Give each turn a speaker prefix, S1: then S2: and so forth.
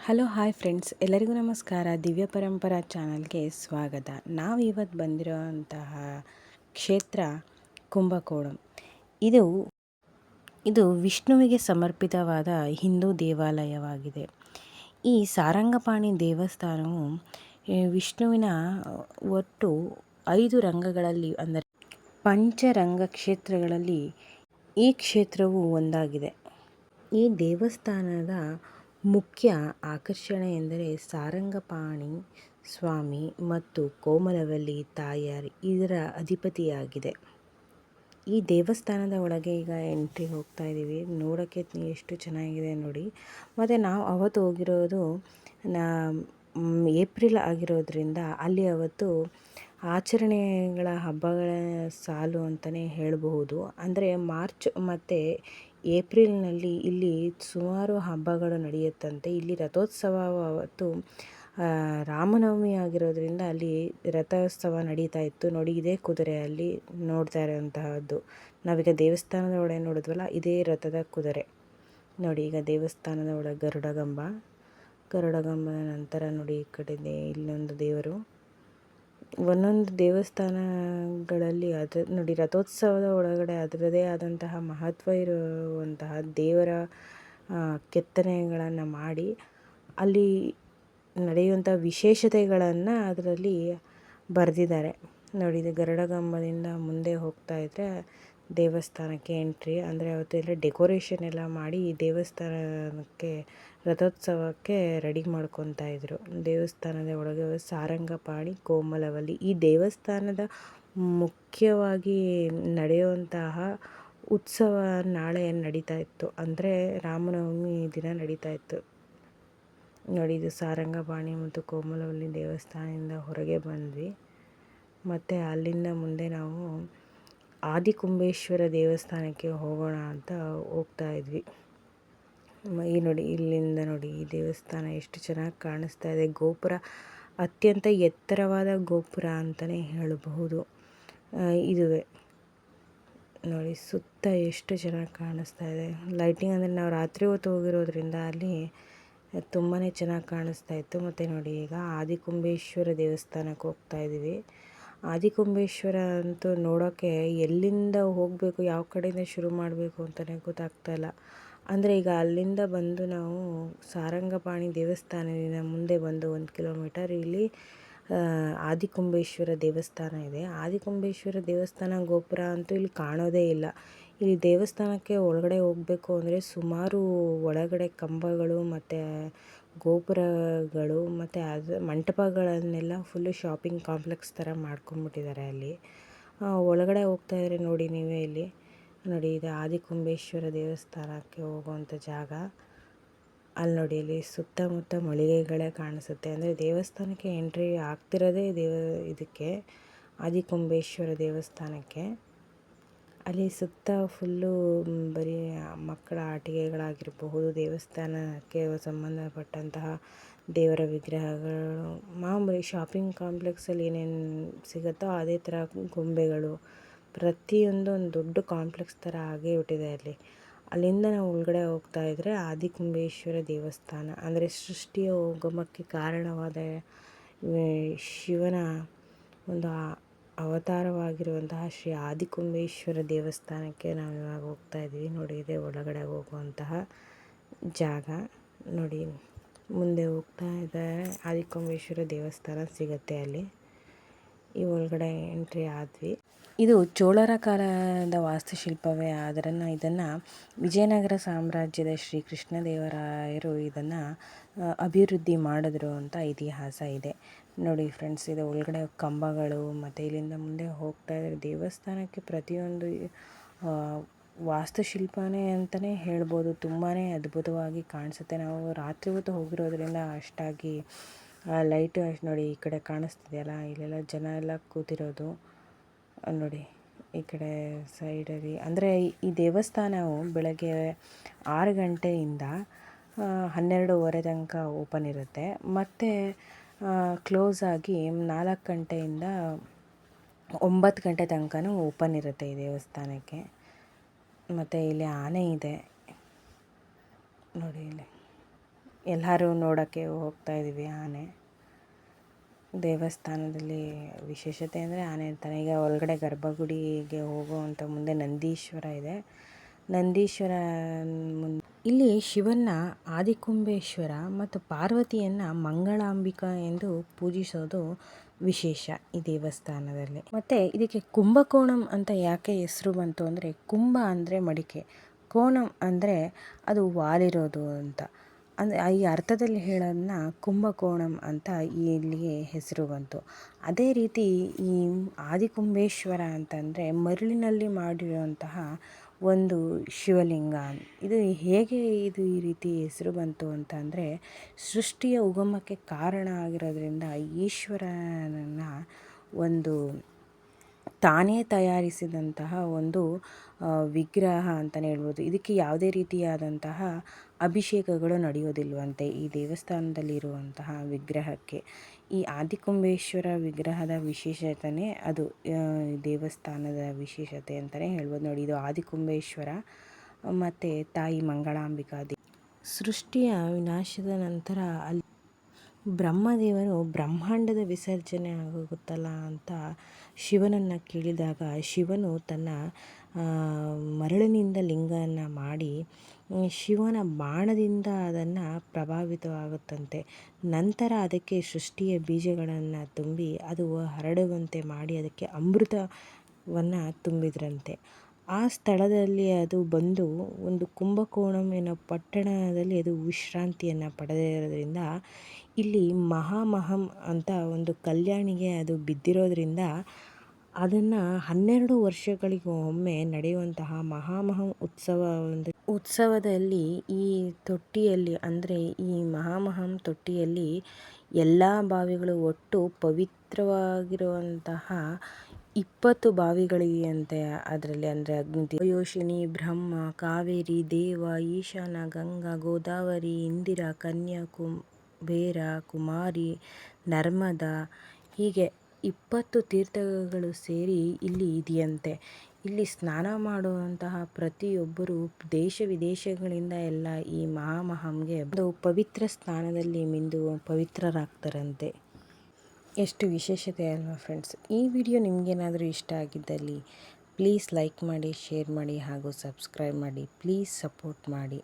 S1: Hello hi friends, ಎಲ್ಲರಿಗೂ ನಮಸ್ಕಾರ. ದಿವ್ಯ ಪರಂಪರಾ ಚಾನಲ್ಗೆ ಸ್ವಾಗತ. ನಾವು ಇವತ್ತು ಬಂದಿರೋಂತಹ ಕ್ಷೇತ್ರ ಕುಂಭಕೋಣಂ. ಇದು ಇದು ವಿಷ್ಣುವಿಗೆ ಸಮರ್ಪಿತವಾದ ಹಿಂದೂ ದೇವಾಲಯವಾಗಿದೆ. ಈ ಸಾರಂಗಪಾಣಿ ದೇವಸ್ಥಾನವು ವಿಷ್ಣುವಿನ ಒಟ್ಟು 5 ರಂಗಗಳಲ್ಲಿ, ಅಂದರೆ ಪಂಚರಂಗ ಕ್ಷೇತ್ರಗಳಲ್ಲಿ ಈ ಕ್ಷೇತ್ರವು ಒಂದಾಗಿದೆ. ಈ ದೇವಸ್ಥಾನದ ಮುಖ್ಯ ಆಕರ್ಷಣೆ ಎಂದರೆ ಸಾರಂಗಪಾಣಿ ಸ್ವಾಮಿ ಮತ್ತು ಕೋಮಲವಲ್ಲಿ ತಾಯಾರು ಇದರ ಅಧಿಪತಿಯಾಗಿದೆ. ಈ ದೇವಸ್ಥಾನದ ಒಳಗೆ ಈಗ ಎಂಟ್ರಿ ಹೋಗ್ತಾ ಇದ್ದೀವಿ. ನೋಡೋಕ್ಕೆ ಎಷ್ಟು ಚೆನ್ನಾಗಿದೆ ನೋಡಿ. ಮತ್ತು ನಾವು ಅವತ್ತು ಹೋಗಿರೋದು ಏಪ್ರಿಲ್ ಆಗಿರೋದ್ರಿಂದ ಅಲ್ಲಿ ಅವತ್ತು ಆಚರಣೆಗಳ ಹಬ್ಬಗಳ ಸಾಲು ಅಂತಲೇ ಹೇಳಬಹುದು. ಅಂದರೆ ಮಾರ್ಚ್ ಮತ್ತು ಏಪ್ರಿಲ್ನಲ್ಲಿ ಇಲ್ಲಿ ಸುಮಾರು ಹಬ್ಬಗಳು ನಡೆಯುತ್ತಂತೆ. ಇಲ್ಲಿ ರಥೋತ್ಸವ ಅವತ್ತು ರಾಮನವಮಿ ಆಗಿರೋದ್ರಿಂದ ಅಲ್ಲಿ ರಥೋತ್ಸವ ನಡೀತಾ ಇತ್ತು ನೋಡಿ. ಇದೇ ಕುದುರೆ ಅಲ್ಲಿ ನೋಡ್ತಾ ಇರೋಂತಹದ್ದು. ನಾವೀಗ ದೇವಸ್ಥಾನದ ಒಳಗೆ ನೋಡಿದ್ವಲ್ಲ, ಇದೇ ರಥದ ಕುದುರೆ ನೋಡಿ. ಈಗ ದೇವಸ್ಥಾನದ ಒಳಗೆ ಗರುಡಗಂಬದ ನಂತರ ನೋಡಿ ಈ ಕಡೆ ಇಲ್ಲೊಂದು ದೇವರು. ಒಂದೊಂದು ದೇವಸ್ಥಾನಗಳಲ್ಲಿ ನೋಡಿ ರಥೋತ್ಸವದ ಒಳಗಡೆ ಅದರದೇ ಆದಂತಹ ಮಹತ್ವ ಇರುವಂತಹ ದೇವರ ಕೆತ್ತನೆಗಳನ್ನು ಮಾಡಿ ಅಲ್ಲಿ ನಡೆಯುವಂಥ ವಿಶೇಷತೆಗಳನ್ನು ಅದರಲ್ಲಿ ಬರೆದಿದ್ದಾರೆ ನೋಡಿ. ಇದು ಗರುಡಗಂಬದಿಂದ ಮುಂದೆ ಹೋಗ್ತಾ ಇದ್ದರೆ ದೇವಸ್ಥಾನಕ್ಕೆ ಎಂಟ್ರಿ. ಅಂದರೆ ಅವತ್ತೆಲ್ಲ ಡೆಕೋರೇಷನ್ ಎಲ್ಲ ಮಾಡಿ ಈ ದೇವಸ್ಥಾನಕ್ಕೆ ರಥೋತ್ಸವಕ್ಕೆ ರೆಡಿ ಮಾಡ್ಕೊತಾ ಇದ್ರು. ದೇವಸ್ಥಾನದ ಒಳಗೆ ಸಾರಂಗಪಾಣಿ ಕೋಮಲವಲ್ಲಿ ಈ ದೇವಸ್ಥಾನದ ಮುಖ್ಯವಾಗಿ ನಡೆಯುವಂತಹ ಉತ್ಸವ ನಾಳೆ ನಡೀತಾ ಇತ್ತು. ಅಂದರೆ ರಾಮನವಮಿ ದಿನ ನಡೀತಾ ಇತ್ತು ನೋಡಿ. ಇದು ಸಾರಂಗಪಾಣಿ ಮತ್ತು ಕೋಮಲವಲ್ಲಿ ದೇವಸ್ಥಾನದಿಂದ ಹೊರಗೆ ಬಂದ್ವಿ. ಮತ್ತು ಅಲ್ಲಿಂದ ಮುಂದೆ ನಾವು ಆದಿಕುಂಬೇಶ್ವರ ದೇವಸ್ಥಾನಕ್ಕೆ ಹೋಗೋಣ ಅಂತ ಹೋಗ್ತಾ ಇದ್ವಿ. ಈ ನೋಡಿ, ಇಲ್ಲಿಂದ ನೋಡಿ ಈ ದೇವಸ್ಥಾನ ಎಷ್ಟು ಚೆನ್ನಾಗಿ ಕಾಣಿಸ್ತಾ ಇದೆ. ಗೋಪುರ ಅತ್ಯಂತ ಎತ್ತರವಾದ ಗೋಪುರ ಅಂತಲೇ ಹೇಳಬಹುದು. ಇದುವೇ ನೋಡಿ, ಸುತ್ತ ಎಷ್ಟು ಚೆನ್ನಾಗಿ ಕಾಣಿಸ್ತಾ ಇದೆ. ಲೈಟಿಂಗ್ ಅಂದರೆ ನಾವು ರಾತ್ರಿ ಹೊತ್ತು ಹೋಗಿರೋದ್ರಿಂದ ಅಲ್ಲಿ ತುಂಬಾ ಚೆನ್ನಾಗಿ ಕಾಣಿಸ್ತಾ ಇತ್ತು. ಮತ್ತು ನೋಡಿ, ಈಗ ಆದಿಕುಂಬೇಶ್ವರ ದೇವಸ್ಥಾನಕ್ಕೆ ಹೋಗ್ತಾ ಇದ್ದೀವಿ. ಆದಿಕುಂಬೇಶ್ವರ ಅಂತೂ ನೋಡೋಕ್ಕೆ ಎಲ್ಲಿಂದ ಹೋಗಬೇಕು, ಯಾವ ಕಡೆಯಿಂದ ಶುರು ಮಾಡಬೇಕು ಅಂತಲೇ ಗೊತ್ತಾಗ್ತಾಯಿಲ್ಲ. ಅಂದರೆ ಈಗ ಅಲ್ಲಿಂದ ಬಂದು ನಾವು ಸಾರಂಗಪಾಣಿ ದೇವಸ್ಥಾನದಿಂದ ಮುಂದೆ ಬಂದು 1 ಕಿಲೋಮೀಟರ್ ಇಲ್ಲಿ ಆದಿಕುಂಬೇಶ್ವರ ದೇವಸ್ಥಾನ ಇದೆ. ಆದಿಕುಂಬೇಶ್ವರ ದೇವಸ್ಥಾನ ಗೋಪುರ ಅಂತೂ ಇಲ್ಲಿ ಕಾಣೋದೇ ಇಲ್ಲ. ಇಲ್ಲಿ ದೇವಸ್ಥಾನಕ್ಕೆ ಒಳಗಡೆ ಹೋಗಬೇಕು ಅಂದರೆ ಸುಮಾರು ಒಳಗಡೆ ಕಂಬಗಳು ಮತ್ತು ಗೋಪುರಗಳು ಮತ್ತು ಅದು ಮಂಟಪಗಳನ್ನೆಲ್ಲ ಫುಲ್ಲು ಶಾಪಿಂಗ್ ಕಾಂಪ್ಲೆಕ್ಸ್ ಥರ ಮಾಡ್ಕೊಂಡ್ಬಿಟ್ಟಿದ್ದಾರೆ ಅಲ್ಲಿ. ಒಳಗಡೆ ಹೋಗ್ತಾ ಇದ್ರೆ ನೋಡಿ ನೀವೇ ಇಲ್ಲಿ ನೋಡಿ, ಇದು ಆದಿಕುಂಬೇಶ್ವರ ದೇವಸ್ಥಾನಕ್ಕೆ ಹೋಗುವಂಥ ಜಾಗ. ಅಲ್ಲಿ ನೋಡಿ, ಇಲ್ಲಿ ಸುತ್ತಮುತ್ತ ಮಳಿಗೆಗಳೇ ಕಾಣಿಸುತ್ತೆ. ಅಂದರೆ ದೇವಸ್ಥಾನಕ್ಕೆ ಎಂಟ್ರಿ ಆಗ್ತಿರೋದೇ ಇದಕ್ಕೆ ಆದಿಕುಂಬೇಶ್ವರ ದೇವಸ್ಥಾನಕ್ಕೆ. ಅಲ್ಲಿ ಸುತ್ತ ಫುಲ್ಲು ಬರೀ ಮಕ್ಕಳ ಆಟಿಕೆಗಳಾಗಿರಬಹುದು, ದೇವಸ್ಥಾನಕ್ಕೆ ಸಂಬಂಧಪಟ್ಟಂತಹ ದೇವರ ವಿಗ್ರಹಗಳು, ಮಾಮೂಲಿ ಶಾಪಿಂಗ್ ಕಾಂಪ್ಲೆಕ್ಸಲ್ಲಿ ಏನೇನು ಸಿಗುತ್ತೋ ಅದೇ ಥರ ಗೊಂಬೆಗಳು, ಪ್ರತಿಯೊಂದು ಒಂದು ದೊಡ್ಡ ಕಾಂಪ್ಲೆಕ್ಸ್ ಥರ ಆಗೇ ಬಿಟ್ಟಿದೆ ಅಲ್ಲಿ. ಅಲ್ಲಿಂದ ನಾವು ಒಳಗಡೆ ಹೋಗ್ತಾ ಇದ್ದರೆ ಆದಿಕುಂಬೇಶ್ವರ ದೇವಸ್ಥಾನ. ಅಂದರೆ ಸೃಷ್ಟಿಯ ಉಗಮಕ್ಕೆ ಕಾರಣವಾದ ಶಿವನ ಒಂದು ಅವತಾರವಾಗಿರುವಂತಹ ಶ್ರೀ ಆದಿಕುಂಬೇಶ್ವರ ದೇವಸ್ಥಾನಕ್ಕೆ ನಾವು ಇವಾಗ ಹೋಗ್ತಾ ಇದ್ದೀವಿ ನೋಡಿ. ಇದೇ ಒಳಗಡೆ ಹೋಗುವಂತಹ ಜಾಗ ನೋಡಿ. ಮುಂದೆ ಹೋಗ್ತಾ ಇದ್ದರೆ ಆದಿಕುಂಬೇಶ್ವರ ದೇವಸ್ಥಾನ ಸಿಗುತ್ತೆ ಅಲ್ಲಿ. ಈ ಒಳಗಡೆ ಎಂಟ್ರಿ ಆದ್ವಿ. ಇದು ಚೋಳರ ಕಾಲದ ವಾಸ್ತುಶಿಲ್ಪವೇ. ಇದನ್ನು ವಿಜಯನಗರ ಸಾಮ್ರಾಜ್ಯದ ಶ್ರೀ ಕೃಷ್ಣದೇವರಾಯರು ಇದನ್ನು ಅಭಿವೃದ್ಧಿ ಮಾಡಿದ್ರು ಅಂತ ಇತಿಹಾಸ ಇದೆ ನೋಡಿ ಫ್ರೆಂಡ್ಸ್. ಇದು ಒಳಗಡೆ ಕಂಬಗಳು ಮತ್ತು ಇಲ್ಲಿಂದ ಮುಂದೆ ಹೋಗ್ತಾ ಇದ್ದರೆ ದೇವಸ್ಥಾನಕ್ಕೆ ಪ್ರತಿಯೊಂದು ವಾಸ್ತುಶಿಲ್ಪನೇ ಅಂತಲೇ ಹೇಳ್ಬೋದು. ತುಂಬಾ ಅದ್ಭುತವಾಗಿ ಕಾಣಿಸುತ್ತೆ. ನಾವು ರಾತ್ರಿ ಹೊತ್ತು ಹೋಗಿರೋದ್ರಿಂದ ಅಷ್ಟಾಗಿ ಲೈಟು ಅಷ್ಟು ನೋಡಿ. ಈ ಕಡೆ ಕಾಣಿಸ್ತಿದೆಯಲ್ಲ, ಇಲ್ಲೆಲ್ಲ ಜನ ಎಲ್ಲ ಕೂತಿರೋದು ನೋಡಿ. ಈ ಕಡೆ ಸೈಡಲ್ಲಿ ಅಂದರೆ ಈ ದೇವಸ್ಥಾನವು ಬೆಳಗ್ಗೆ 6 ಗಂಟೆಯಿಂದ 12:30 ತನಕ ಓಪನ್ ಇರುತ್ತೆ. ಮತ್ತು ಕ್ಲೋಸ್ ಆಗಿ 4 ಗಂಟೆಯಿಂದ 9 ಗಂಟೆ ತನಕನೂ ಓಪನ್ ಇರುತ್ತೆ ಈ ದೇವಸ್ಥಾನಕ್ಕೆ. ಮತ್ತು ಇಲ್ಲಿ ಆನೆ ಇದೆ ನೋಡಿ. ಇಲ್ಲಿ ಎಲ್ಲರೂ ನೋಡೋಕ್ಕೆ ಹೋಗ್ತಾ ಇದ್ದೀವಿ ಆನೆ. ದೇವಸ್ಥಾನದಲ್ಲಿ ವಿಶೇಷತೆ ಅಂದರೆ ಆನೆ ಇರ್ತಾನೆ. ಈಗ ಒಳಗಡೆ ಗರ್ಭಗುಡಿಗೆ ಹೋಗುವಂಥ ಮುಂದೆ ನಂದೀಶ್ವರ ಇದೆ. ನಂದೀಶ್ವರ ಇಲ್ಲಿ ಶಿವನ ಆದಿಕುಂಬೇಶ್ವರ ಮತ್ತು ಪಾರ್ವತಿಯನ್ನು ಮಂಗಳಾಂಬಿಕಾ ಎಂದು ಪೂಜಿಸೋದು ವಿಶೇಷ ಈ ದೇವಸ್ಥಾನದಲ್ಲಿ. ಮತ್ತು ಇದಕ್ಕೆ ಕುಂಭಕೋಣಂ ಅಂತ ಯಾಕೆ ಹೆಸರು ಬಂತು ಅಂದರೆ, ಕುಂಭ ಅಂದರೆ ಮಡಿಕೆ, ಕೋಣಂ ಅಂದರೆ ಅದು ವಾಲಿರೋದು ಅಂತ. ಅಂದರೆ ಈ ಅರ್ಥದಲ್ಲಿ ಹೇಳೋದನ್ನ ಕುಂಭಕೋಣಂ ಅಂತ ಇಲ್ಲಿಗೆ ಹೆಸರು ಬಂತು. ಅದೇ ರೀತಿ ಈ ಆದಿಕುಂಬೇಶ್ವರ ಅಂತಂದರೆ ಮರಳಿನಲ್ಲಿ ಮಾಡಿರುವಂತಹ ಒಂದು ಶಿವಲಿಂಗ. ಇದು ಹೇಗೆ ಇದು ಈ ರೀತಿ ಹೆಸರು ಬಂತು ಅಂತಂದರೆ, ಸೃಷ್ಟಿಯ ಉಗಮಕ್ಕೆ ಕಾರಣ ಆಗಿರೋದ್ರಿಂದ ಈಶ್ವರನನ್ನು ಒಂದು ತಾನೇ ತಯಾರಿಸಿದಂತಹ ಒಂದು ವಿಗ್ರಹ ಅಂತಲೇ ಹೇಳ್ಬೋದು. ಇದಕ್ಕೆ ಯಾವುದೇ ರೀತಿಯಾದಂತಹ ಅಭಿಷೇಕಗಳು ನಡೆಯೋದಿಲ್ವಂತೆ ಈ ದೇವಸ್ಥಾನದಲ್ಲಿರುವಂತಹ ವಿಗ್ರಹಕ್ಕೆ. ಈ ಆದಿಕುಂಬೇಶ್ವರ ವಿಗ್ರಹದ ವಿಶೇಷತೆಯೇ ಅದು ದೇವಸ್ಥಾನದ ವಿಶೇಷತೆ ಅಂತಲೇ ಹೇಳ್ಬೋದು. ನೋಡಿ, ಇದು ಆದಿಕುಂಬೇಶ್ವರ ಮತ್ತು ತಾಯಿ ಮಂಗಳಾಂಬಿಕಾ ಸೃಷ್ಟಿಯ ವಿನಾಶದ ನಂತರ ಅಲ್ಲಿ ಬ್ರಹ್ಮದೇವರು ಬ್ರಹ್ಮಾಂಡದ ವಿಸರ್ಜನೆ ಆಗುತ್ತಲ್ಲ ಅಂತ ಶಿವನನ್ನು ಕೇಳಿದಾಗ ಶಿವನು ತನ್ನ ಮರಳಿನಿಂದ ಲಿಂಗವನ್ನು ಮಾಡಿ ಶಿವನ ಬಾಣದಿಂದ ಅದನ್ನು ಪ್ರಭಾವಿತವಾಗುತ್ತಂತೆ. ನಂತರ ಅದಕ್ಕೆ ಸೃಷ್ಟಿಯ ಬೀಜಗಳನ್ನು ತುಂಬಿ ಅದು ಹರಡುವಂತೆ ಮಾಡಿ ಅದಕ್ಕೆ ಅಮೃತವನ್ನು ತುಂಬಿದ್ರಂತೆ. ಆ ಸ್ಥಳದಲ್ಲಿ ಅದು ಬಂದು ಒಂದು ಕುಂಭಕೋಣಂ ಎನ್ನೋ ಪಟ್ಟಣದಲ್ಲಿ ಅದು ವಿಶ್ರಾಂತಿಯನ್ನು ಪಡೆದಿರೋದ್ರಿಂದ ಇಲ್ಲಿ ಮಹಾಮಹಂ ಅಂತ ಒಂದು ಕಲ್ಯಾಣಿಗೆ ಅದು ಬಿದ್ದಿರೋದ್ರಿಂದ ಅದನ್ನು 12 ವರ್ಷಗಳಿಗೊಮ್ಮೆ ನಡೆಯುವಂತಹ ಮಹಾಮಹಂ ಉತ್ಸವದಲ್ಲಿ ಈ ತೊಟ್ಟಿಯಲ್ಲಿ, ಅಂದರೆ ಈ ಮಹಾಮಹಂ ತೊಟ್ಟಿಯಲ್ಲಿ ಎಲ್ಲ ಬಾವಿಗಳು ಒಟ್ಟು ಪವಿತ್ರವಾಗಿರುವಂತಹ 20 ಬಾವಿಗಳಿವೆಯಂತೆ. ಅದರಲ್ಲಿ ಅಂದರೆ ಯೋಷಿನಿ, ಬ್ರಹ್ಮ, ಕಾವೇರಿ, ದೇವ, ಈಶಾನ, ಗಂಗಾ, ಗೋದಾವರಿ, ಇಂದಿರಾ, ಕನ್ಯಾ, ಕುಬೇರ, ಕುಮಾರಿ, ನರ್ಮದಾ, ಹೀಗೆ 20 ತೀರ್ಥಗಳು ಸೇರಿ ಇಲ್ಲಿ ಇದೆಯಂತೆ. ಇಲ್ಲಿ ಸ್ನಾನ ಮಾಡುವಂತಹ ಪ್ರತಿಯೊಬ್ಬರು ದೇಶ ವಿದೇಶಗಳಿಂದ ಎಲ್ಲ ಈ ಮಹಾಮಹಂಗೆ ಒಂದು ಪವಿತ್ರ ಸ್ಥಾನದಲ್ಲಿ ಮಿಂದು ಪವಿತ್ರರಾಗ್ತಾರಂತೆ. ಎಷ್ಟು ವಿಶೇಷತೆ ಅಲ್ವಾ ಫ್ರೆಂಡ್ಸ್. ಈ ವಿಡಿಯೋ ನಿಮಗೇನಾದರೂ ಇಷ್ಟ ಆಗಿದ್ದಲ್ಲಿ ಪ್ಲೀಸ್ ಲೈಕ್ ಮಾಡಿ, ಶೇರ್ ಮಾಡಿ ಹಾಗೂ ಸಬ್ಸ್ಕ್ರೈಬ್ ಮಾಡಿ. ಪ್ಲೀಸ್ ಸಪೋರ್ಟ್ ಮಾಡಿ.